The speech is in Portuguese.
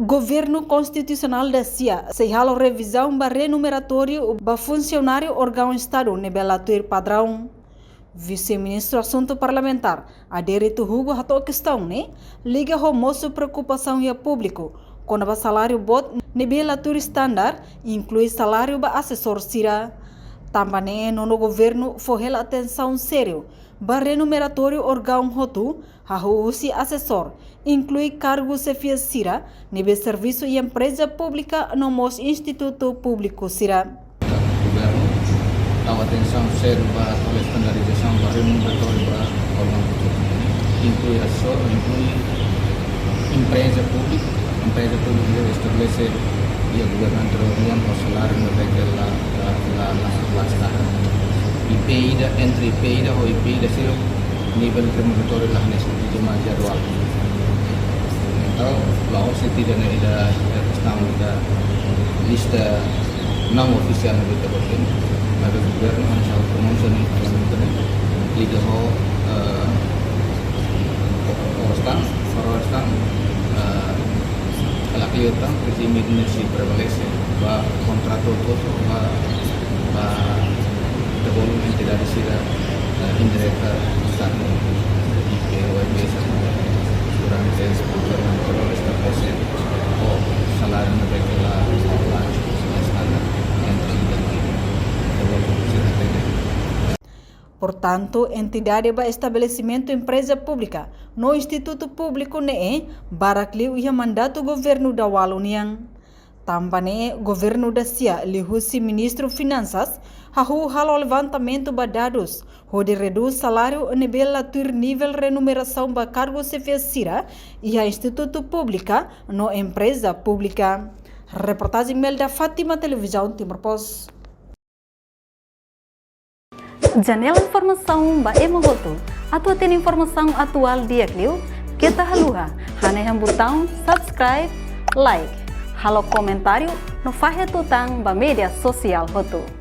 Governo Constitucional da CIA sehalo revisão ba renumeratório ba funcionário órgão Estado nebelatur padrão. Vice-ministro Assunto Parlamentar Adérito Hugo hato questão né liga ho moço preocupação ya público quando ba salário bot nebelatur standar inclui salário ba assessor sira. Também no governo foi atenção sério ba renumeratório órgão hotu usi assessor inclui cargo chefia sira nível serviço e empresa pública no mos instituto público sira. Governo dá atenção sério para a estandarização da renumeratório para órgão inclui assessor, inclui empresa pública deve estabelecer e o governo intervém o salário daquela IPIDA entre IPIDA ou IPIDA sih nível renumeratório lah nesse mais jadwal. Então, lá você tidak ada questão da lista não oficial na berita botin, mas o governo harus promosi nih parlamenter liga ho orostan laki utang presiden si prevalese ba kontrato todo ba devolumen tidak disira indirecta start que hoy bisa durante esse programa para estabelecer o salário mereka lá standar entre Portanto, entidade ba estabelecimento empresa pública no instituto público ne barakliu ia mandato governo da Waluniang. Tambane governo da CIA lihusi ministro finanças halo levantamento ba dados de reduz salário nebelatur nível renumeração ba cargo sira e a instituto pública no empresa pública. Reportagem Melda Fátima Televisão Timor Post. Janela informação ba emogoto. Atua tem informação atual dia kliu. Kita haluha. Hane yang botão subscribe, like. Halo comentário no fahe tutang ba media sosial hotu.